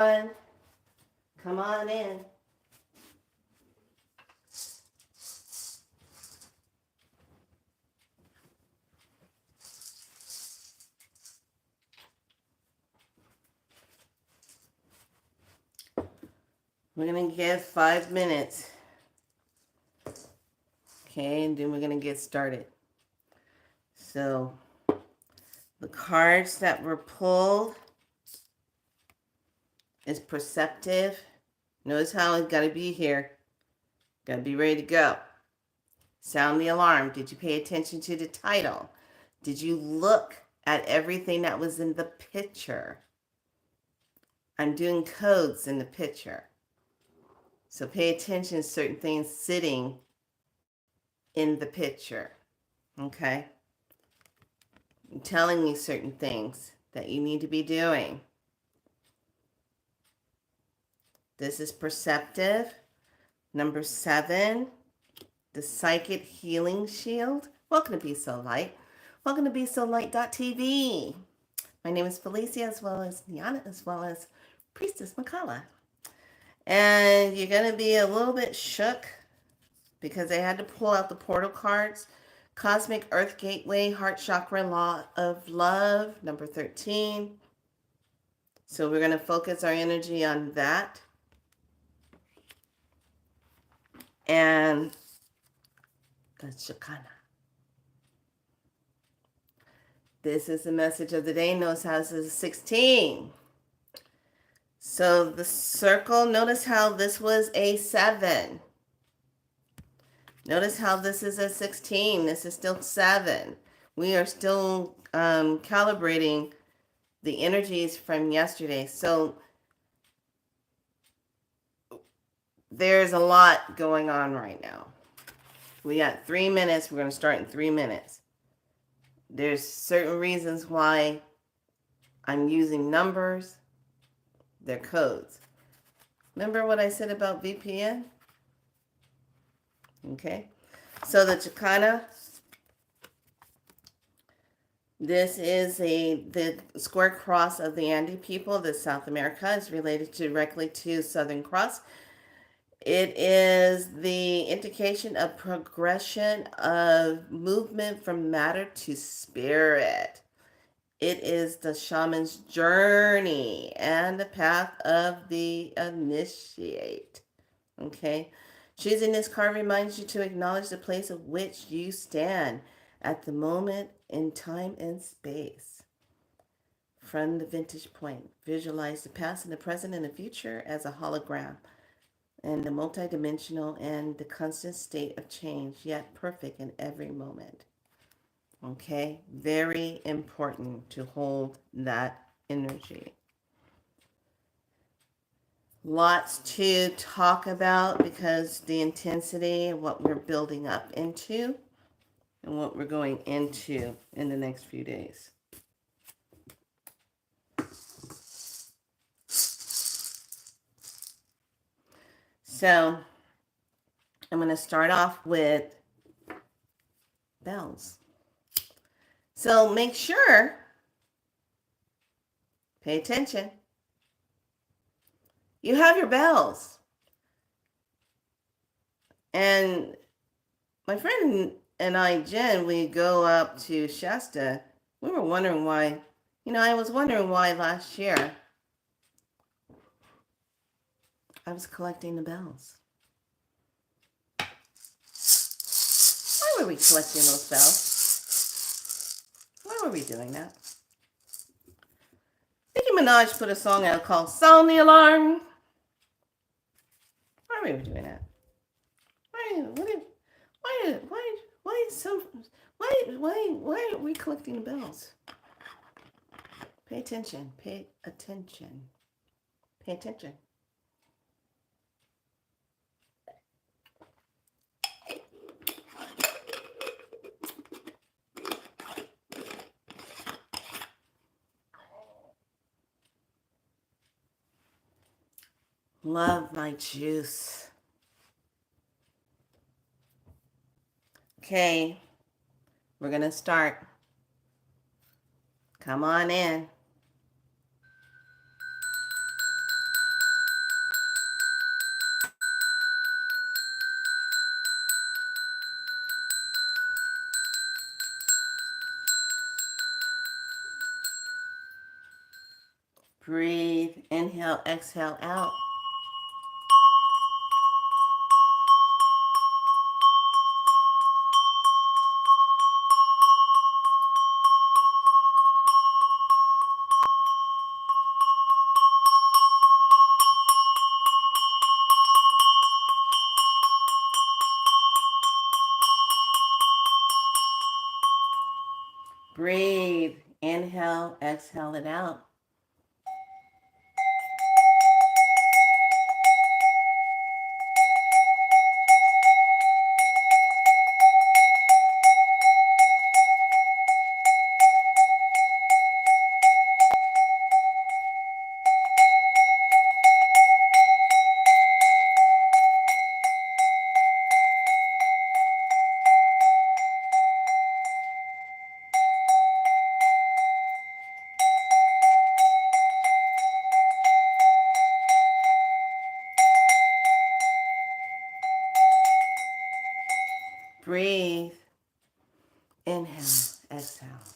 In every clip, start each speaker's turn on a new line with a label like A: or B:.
A: Come on in. We're going to give 5 minutes. Okay, and then we're going to get started. So, the cards that were pulled is perceptive. Notice how it's got to be here. Got to be ready to go. Sound the alarm. Did you pay attention to the title? Did you look at everything that was in the picture? I'm doing codes in the picture. So pay attention to certain things sitting in the picture. Okay? I'm telling you certain things that you need to be doing. This is perceptive. Number 7, the Psychic Healing Shield. Welcome to Be So Light. Welcome to BeSoLight.tv. My name is Felicia, as well as Niana, as well as Priestess Makala. And you're going to be a little bit shook because I had to pull out the portal cards. Cosmic Earth Gateway, Heart Chakra, Law of Love, number 13. So we're going to focus our energy on that. And the Chakana. This is the message of the day. Notice how this is 16. So the circle, notice how this was a 7. Notice how this is a 16. This is still 7. We are still calibrating the energies from yesterday. So there's a lot going on right now. We got 3 minutes. We're going to start in 3 minutes. There's certain reasons why I'm using numbers. They're codes. Remember what I said about VPN? Okay. So the Chicana, this is the square cross of the Andes people. The South America is related directly to Southern Cross. It is the indication of progression of movement from matter to spirit. It is the shaman's journey and the path of the initiate. Okay? Choosing this card reminds you to acknowledge the place of which you stand at the moment in time and space. From the vantage point, visualize the past and the present and the future as a hologram and the multidimensional and the constant state of change, yet perfect in every moment. Okay? Very important to hold that energy. Lots to talk about because the intensity of what we're building up into and what we're going into in the next few days. So I'm going to start off with bells. So make sure, pay attention. You have your bells. And my friend and I, Jen, we go up to Shasta. We were wondering why, I was wondering why last year I was collecting the bells. Why were we collecting those bells? Why were we doing that? Nicki Minaj put a song out called Sound the Alarm. Why are we doing that? Why are we collecting the bells? Pay attention. Pay attention. Pay attention. Love my juice. Okay, we're going to start. Come on in. Breathe. Inhale, exhale out. Breathe. Inhale, exhale it out. Breathe. Inhale, exhale.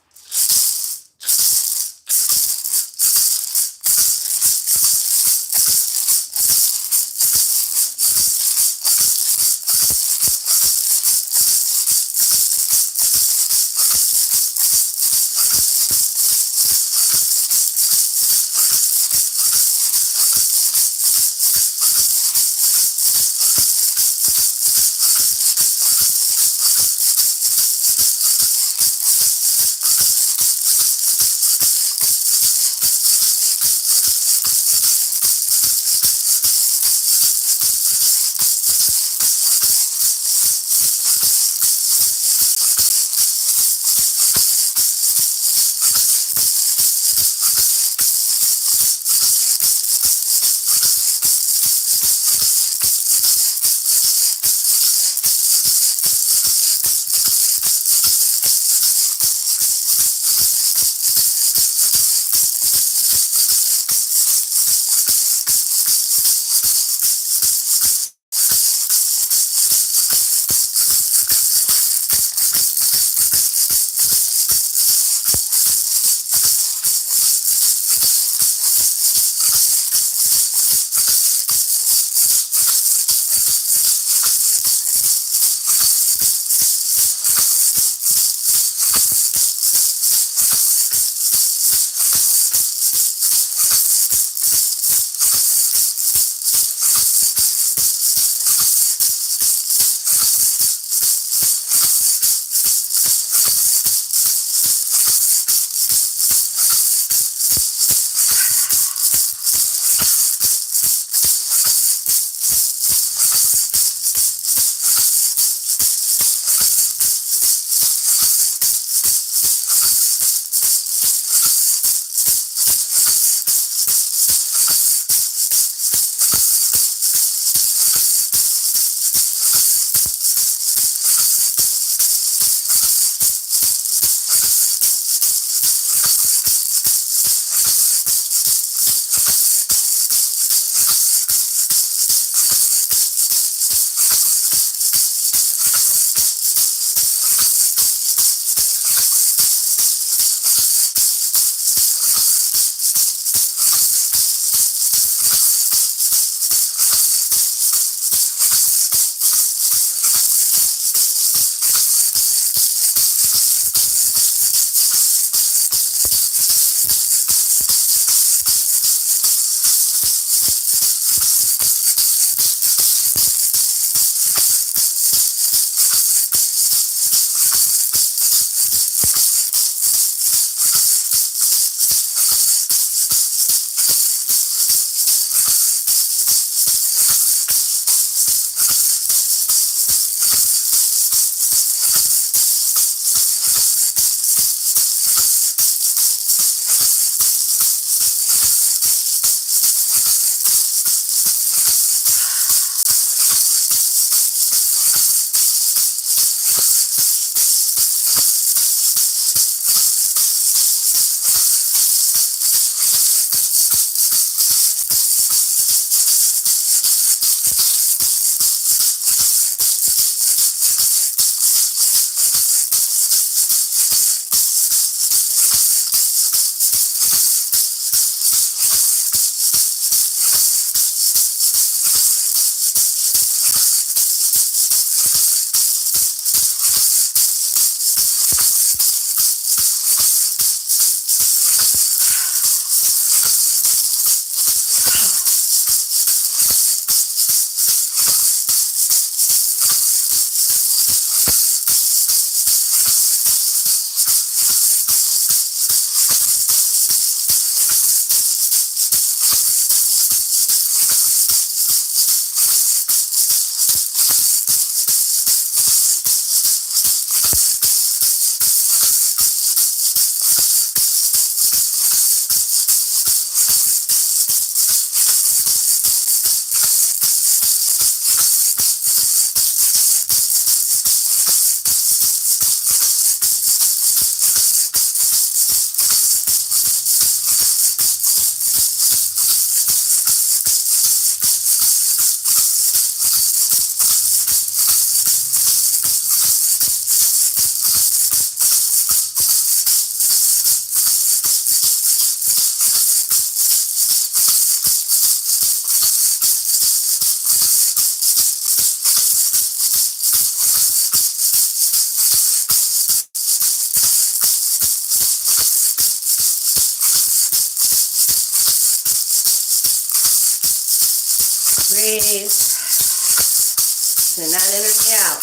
A: Breathe. Send that energy out.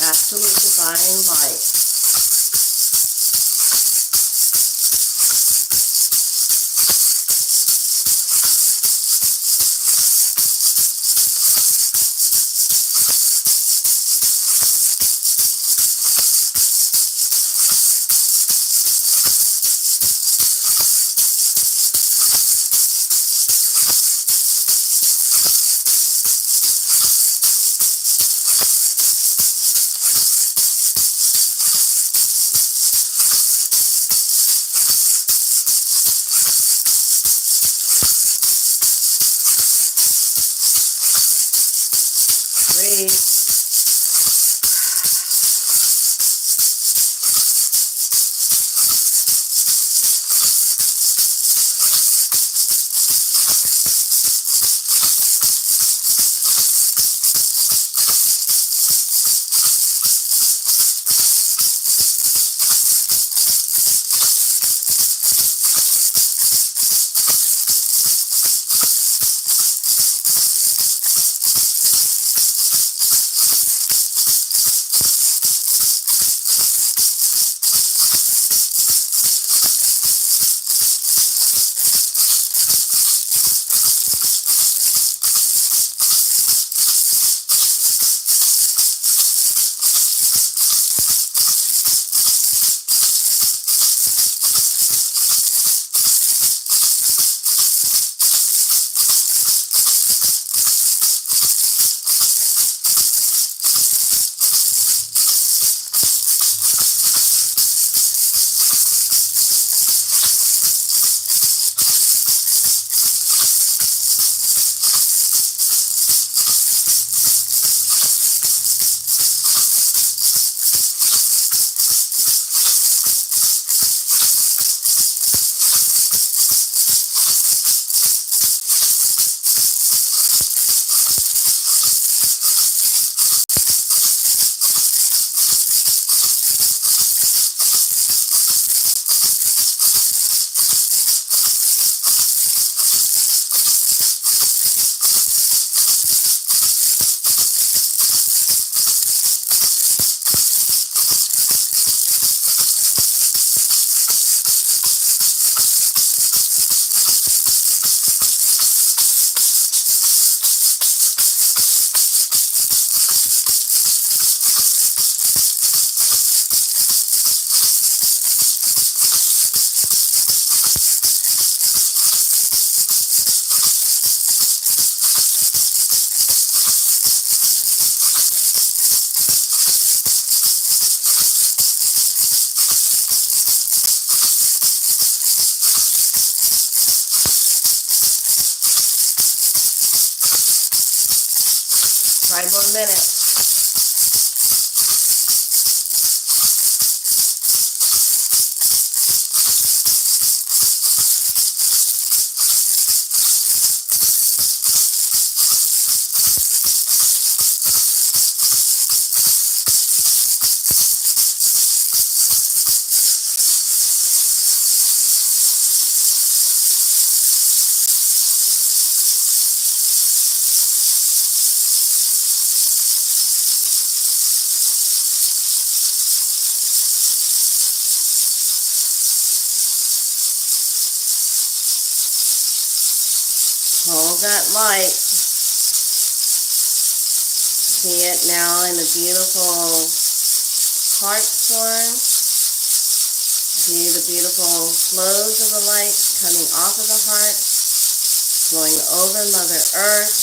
A: Absolute divine light. Breathe. Five more minutes. Hold that light. See it now in a beautiful heart form. See the beautiful flows of the light coming off of the heart, flowing over Mother Earth,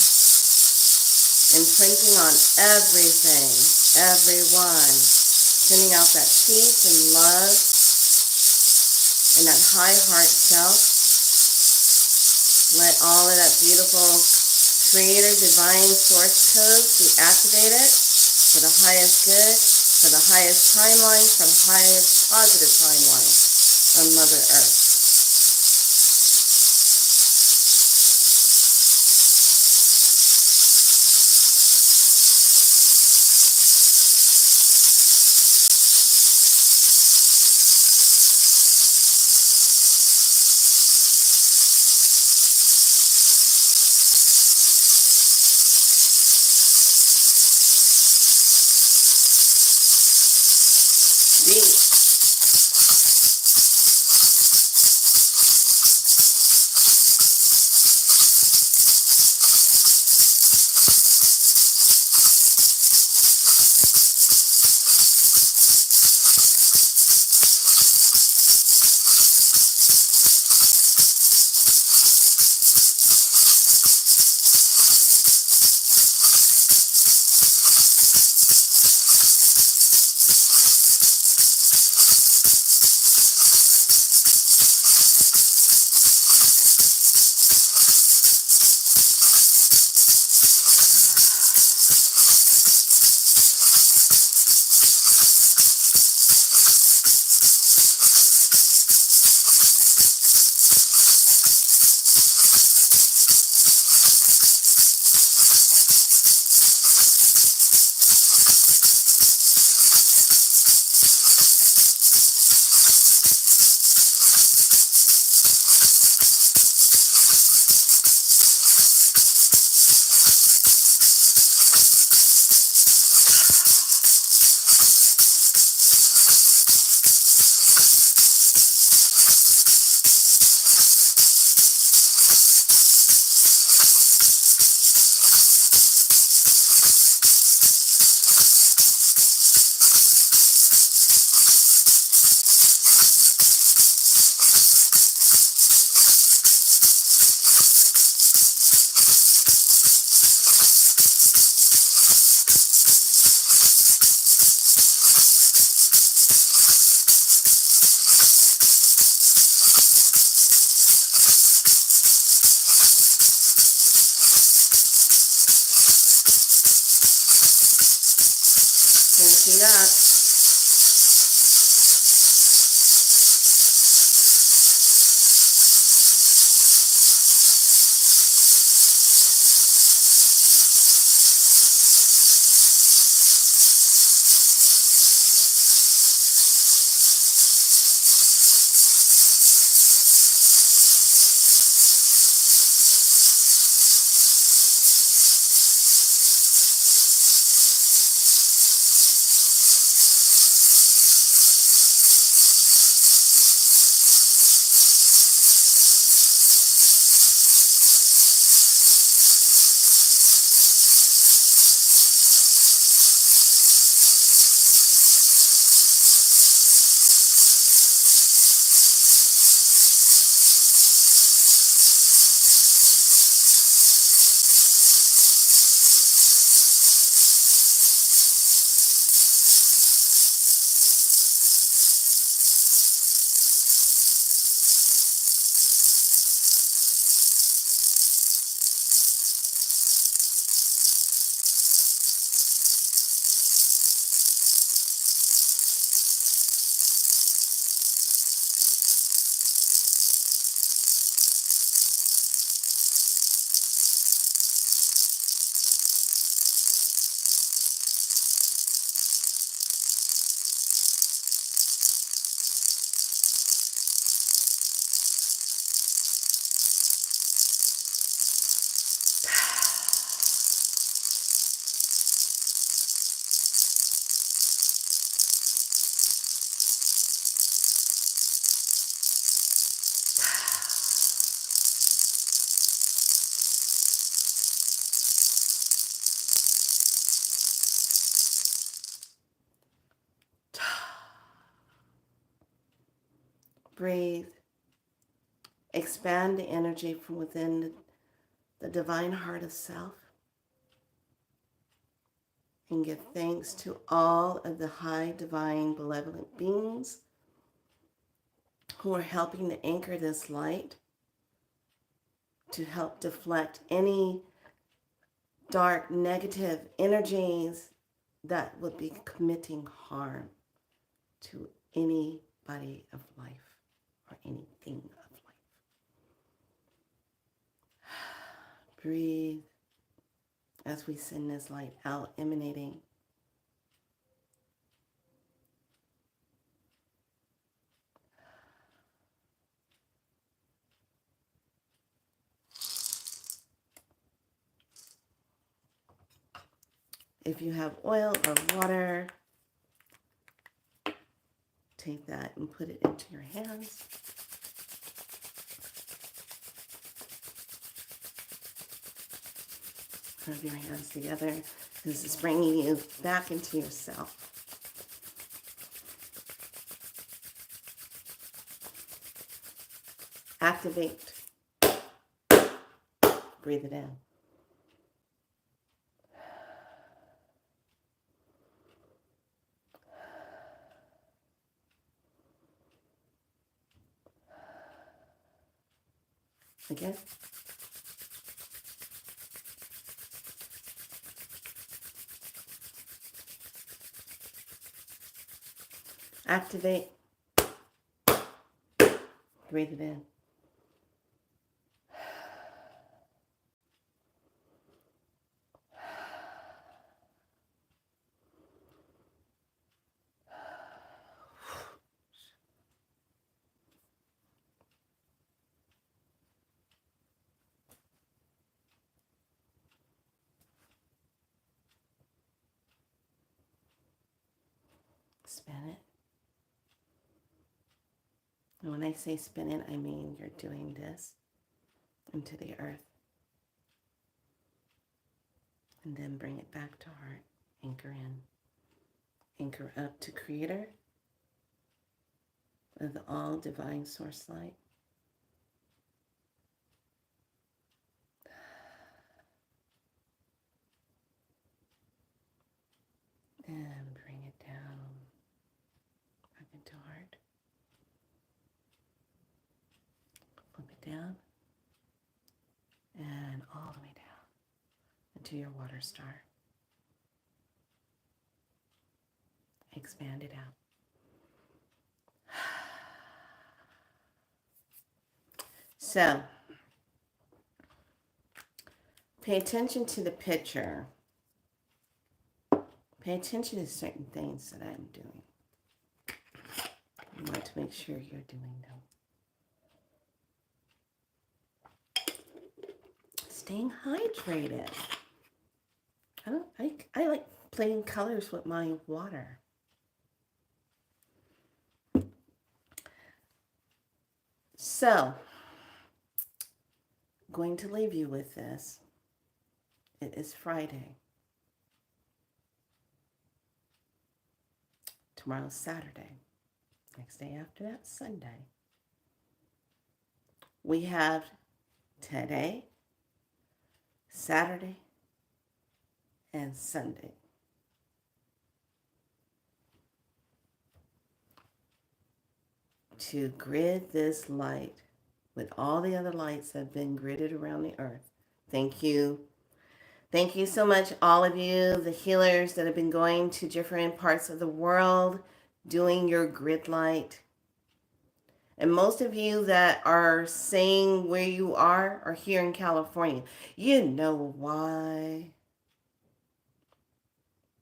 A: imprinting on everything, everyone, sending out that peace and love and that high heart self. Let all of that beautiful creator divine source codes be activated for the highest good, for the highest timeline, for the highest positive timeline of Mother Earth. that. Breathe. Expand the energy from within the divine heart of self. And give thanks to all of the high divine benevolent beings who are helping to anchor this light to help deflect any dark negative energies that would be committing harm to anybody of life or anything of life. Breathe as we send this light out, emanating. If you have oil or water, take that and put it into your hands. Rub your hands together. This is bringing you back into yourself. Activate. Breathe it in. Again. Activate. Breathe it in. Spin it. And when I say spin it, I mean you're doing this into the earth. And then bring it back to heart. Anchor in. Anchor up to Creator of the all divine source light. And bring it down back into heart. Flip it down. And all the way down into your water star. Expand it out. So, pay attention to the picture. Pay attention to certain things that I'm doing. You want to make sure you're doing them. Staying hydrated. I like playing colors with my water. So, I'm going to leave you with this. It is Friday. Tomorrow's Saturday. Next day after that, Sunday. We have today, Saturday, and Sunday. To grid this light with all the other lights that have been gridded around the earth. Thank you. Thank you so much, all of you, the healers that have been going to different parts of the world, doing your grid light. And most of you that are saying where you are here in California. You know why?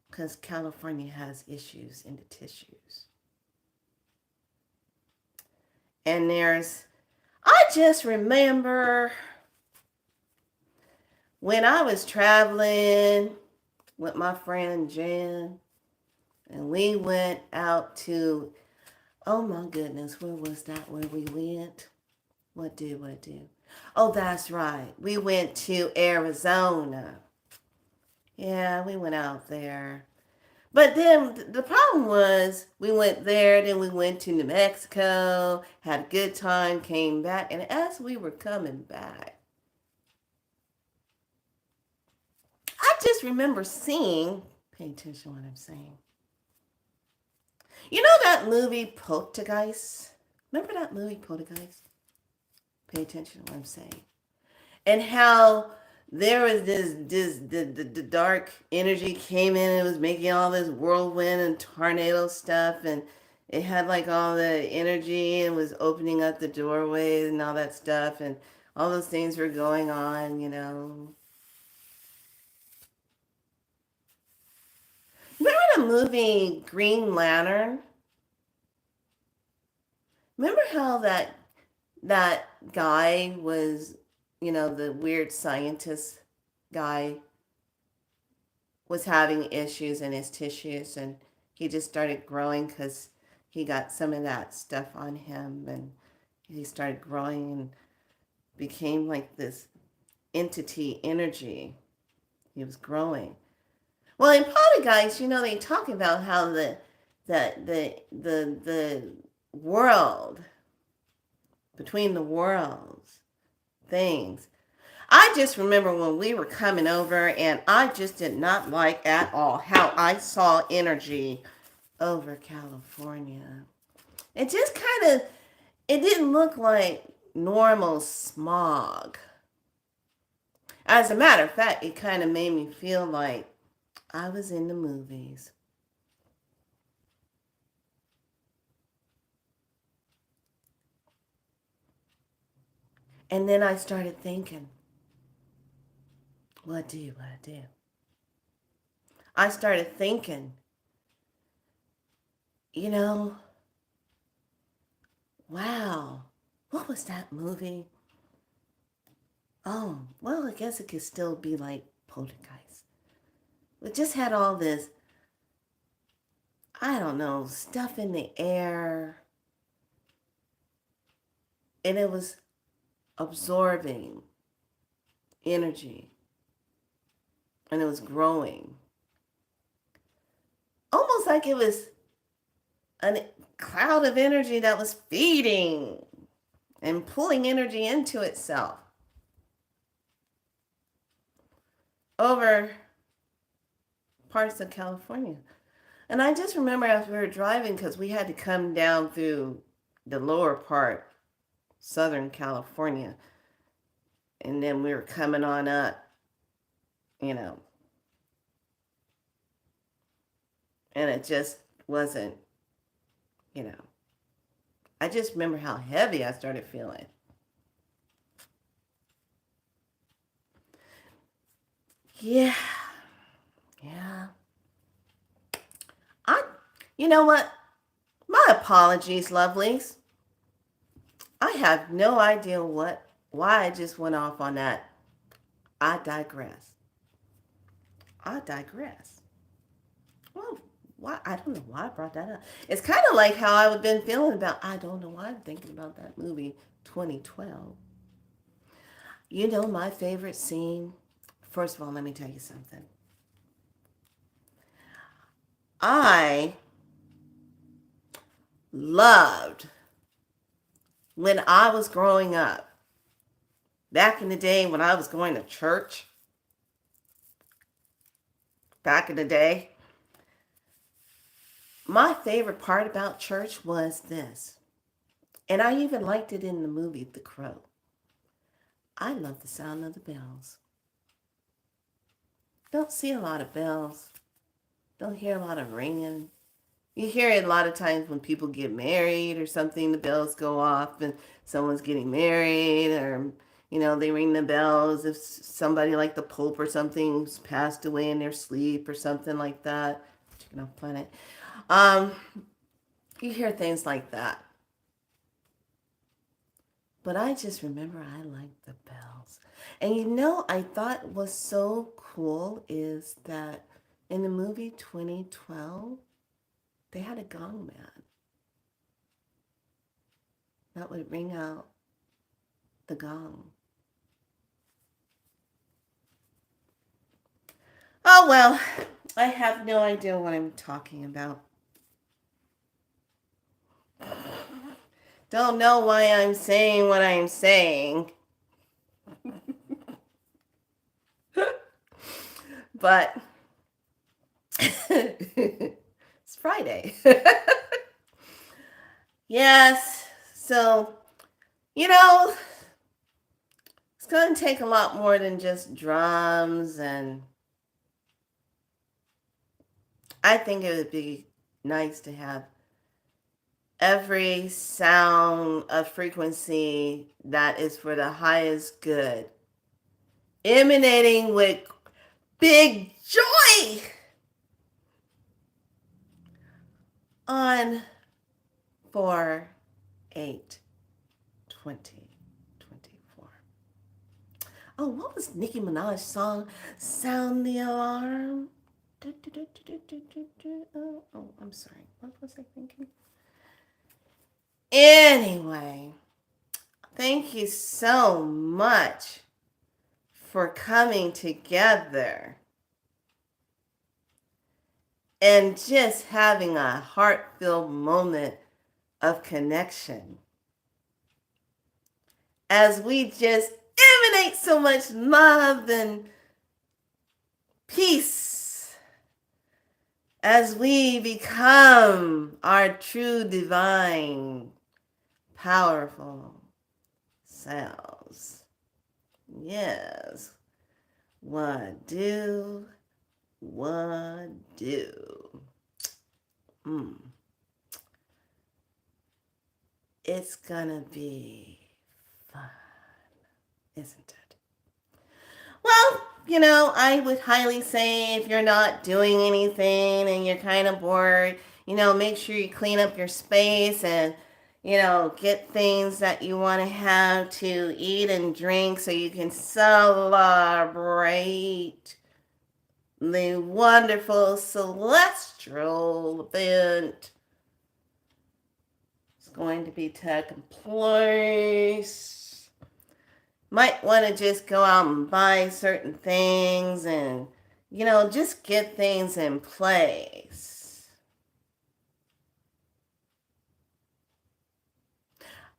A: Because California has issues in the tissues. And I just remember when I was traveling with my friend Jan, and we went out to, oh my goodness, where was that where we went? What do? Oh, that's right. We went to Arizona. Yeah, we went out there. But then the problem was we went there, then we went to New Mexico, had a good time, came back. And as we were coming back, I just remember seeing, pay attention to what I'm saying. You know that movie Poltergeist? Remember that movie Poltergeist? Pay attention to what I'm saying. And how there was the dark energy came in and it was making all this whirlwind and tornado stuff, and it had like all the energy and was opening up the doorways and all that stuff, and all those things were going on, you know. Remember the movie Green Lantern? Remember how that guy was, you know, the weird scientist guy was having issues in his tissues, and he just started growing because he got some of that stuff on him, and he started growing and became like this entity energy. He was growing. Well, in Poltergeist, you know, they talk about how the world, between the worlds, things. I just remember when we were coming over, and I just did not like at all how I saw energy over California. It just it didn't look like normal smog. As a matter of fact, it kind of made me feel like I was in the movies. And then I started thinking, what do? I started thinking, you know, wow, what was that movie? Oh, well, I guess it could still be like Poltergeist. It just had all this, I don't know, stuff in the air. And it was absorbing energy. And it was growing. Almost like it was a cloud of energy that was feeding and pulling energy into itself. Over parts of California. And I just remember as we were driving, because we had to come down through the lower part, Southern California, and then we were coming on up, you know, and it just wasn't, you know, I just remember how heavy I started feeling. Yeah, yeah. I, you know what? My apologies, lovelies. I have no idea why I just went off on that. I digress. I digress. Well, why? I don't know why I brought that up. It's kind of like how I've been feeling about, I don't know why I'm thinking about that movie 2012. You know my favorite scene? First of all, let me tell you something. I loved when I was growing up, back in the day when I was going to church, back in the day, my favorite part about church was this. And I even liked it in the movie The Crow. I love the sound of the bells. Don't see a lot of bells. Don't hear a lot of ringing. You hear it a lot of times when people get married or something, the bells go off and someone's getting married, or, they ring the bells if somebody like the Pope or something's passed away in their sleep or something like that. Chicken off planet. Um, you hear things like that. But I just remember I liked the bells. And I thought was so cool is that in the movie 2012, they had a gong man that would ring out the gong. Oh, well, I have no idea what I'm talking about. Don't know why I'm saying what I'm saying. But it's Friday. Yes, so, you know, it's going to take a lot more than just drums, and I think it would be nice to have every sound of frequency that is for the highest good, emanating with big joy on 4/8/2024. Oh, what was Nicki Minaj's song? Sound the alarm. Oh, I'm sorry. What was I thinking? Anyway, thank you so much for coming together and just having a heart-filled moment of connection as we just emanate so much love and peace as we become our true divine powerful selves. Yes, what do, what do. Mm. It's gonna be fun, isn't it? Well, I would highly say if you're not doing anything and you're kind of bored, make sure you clean up your space and, get things that you want to have to eat and drink so you can celebrate the wonderful celestial event. It's going to be taking place. Might want to just go out and buy certain things and, just get things in place.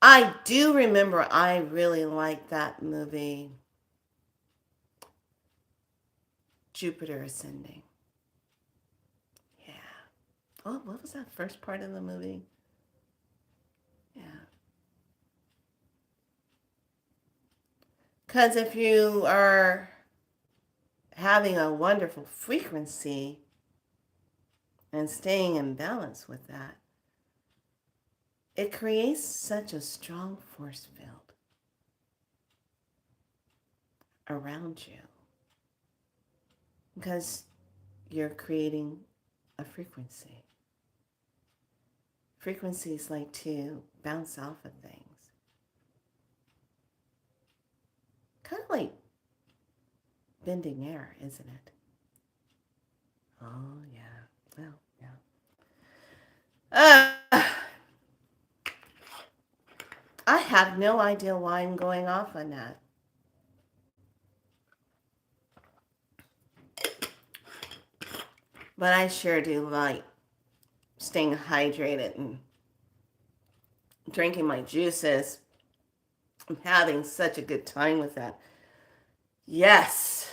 A: I do remember I really liked that movie, Jupiter Ascending. Yeah. Oh, what was that first part of the movie? Yeah. Because if you are having a wonderful frequency, and staying in balance with that, it creates such a strong force field around you because you're creating a frequency. Frequencies like to bounce off of things. Kind of like bending air, isn't it? Oh, yeah. Well, yeah. I have no idea why I'm going off on that. But I sure do like staying hydrated and drinking my juices. I'm having such a good time with that. Yes.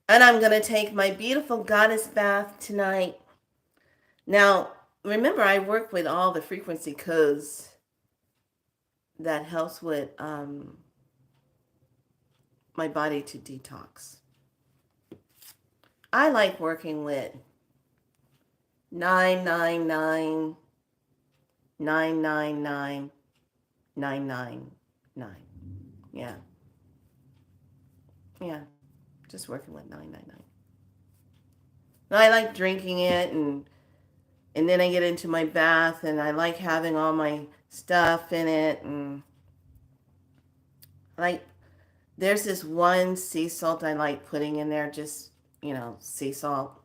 A: And I'm going to take my beautiful goddess bath tonight. Now, remember, I work with all the frequency codes that helps with my body to detox. I like working with 999 999 999. Yeah. Yeah. Just working with 999. I like drinking it and then I get into my bath and I like having all my stuff in it and like there's this one sea salt I like putting in there, just, sea salt.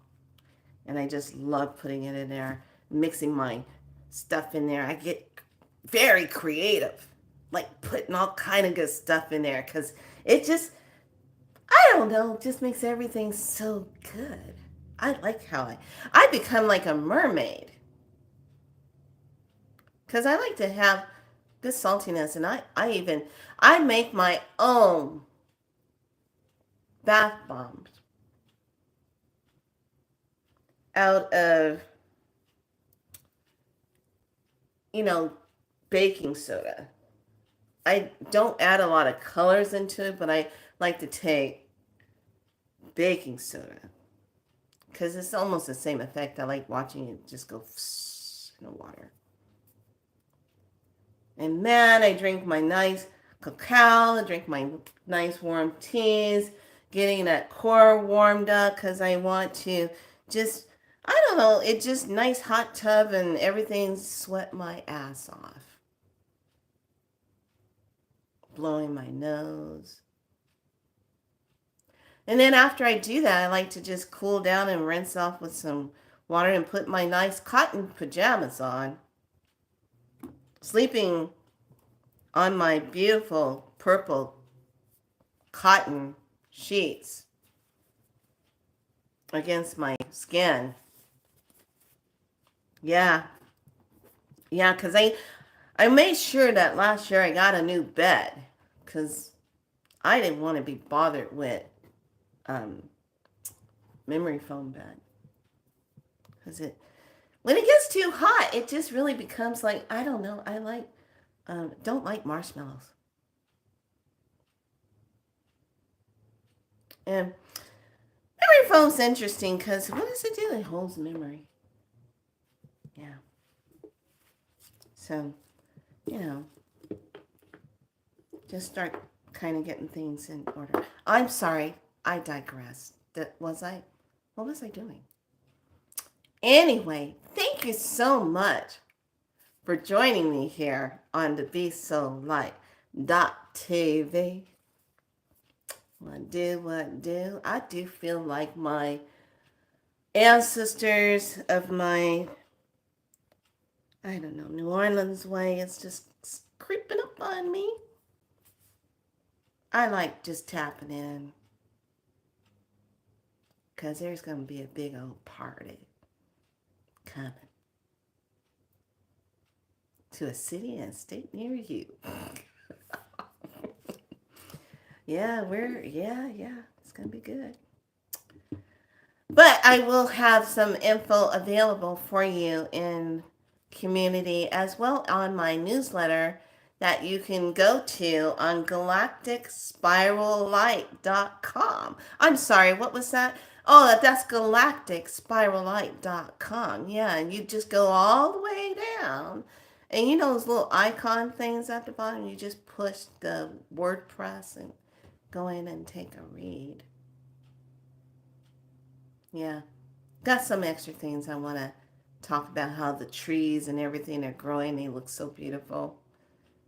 A: And I just love putting it in there, mixing my stuff in there. I get very creative, like putting all kind of good stuff in there because it just, I don't know, it just makes everything so good. I like how I become like a mermaid because I like to have good saltiness, and I make my own bath bombs out of, you know, baking soda. I don't add a lot of colors into it, but I like to take baking soda because it's almost the same effect. I like watching it just go in the water. And man, I drink my nice cacao, I drink my nice warm teas, getting that core warmed up because I want to just, I don't know, it just nice hot tub and everything sweat my ass off. Blowing my nose. And then after I do that, I like to just cool down and rinse off with some water and put my nice cotton pajamas on. Sleeping on my beautiful purple cotton sheets against my skin. Yeah. Yeah, because I made sure that last year I got a new bed because I didn't want to be bothered with um, memory foam bed. Because when it gets too hot, it just really becomes like, I don't know, don't like marshmallows. And memory foam's interesting because what does it do? It holds memory. Yeah. So, you know, just start kind of getting things in order. I'm sorry, I digress. What was I doing? Anyway, thank you so much for joining me here on the Be So Light TV. What do? I do feel like my ancestors of my, I don't know, New Orleans way is just creeping up on me. I like just tapping in because there's going to be a big old party coming to a city and state near you. Yeah, it's going to be good. But I will have some info available for you in community as well on my newsletter that you can go to on galacticspirallight.com. I'm sorry, what was that? Oh, that's galacticspiralite.com. Yeah, and you just go all the way down. And you know those little icon things at the bottom? You just push the WordPress and go in and take a read. Yeah. Got some extra things I want to talk about how the trees and everything are growing. They look so beautiful.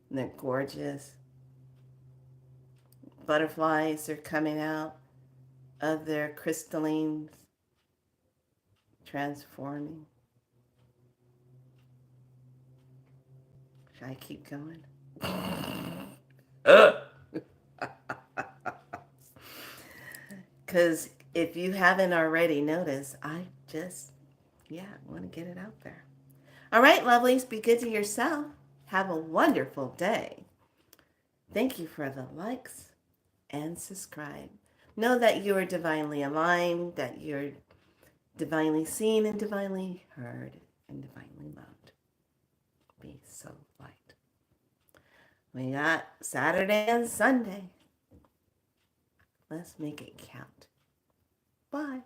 A: And they're gorgeous. Butterflies are coming out of their crystallines, transforming. Should I keep going? Because if you haven't already noticed, I just, yeah, want to get it out there. All right, lovelies, be good to yourself. Have a wonderful day. Thank you for the likes and subscribe. Know that you are divinely aligned, that you're divinely seen and divinely heard and divinely loved. Be so light. We got Saturday and Sunday. Let's make it count. Bye.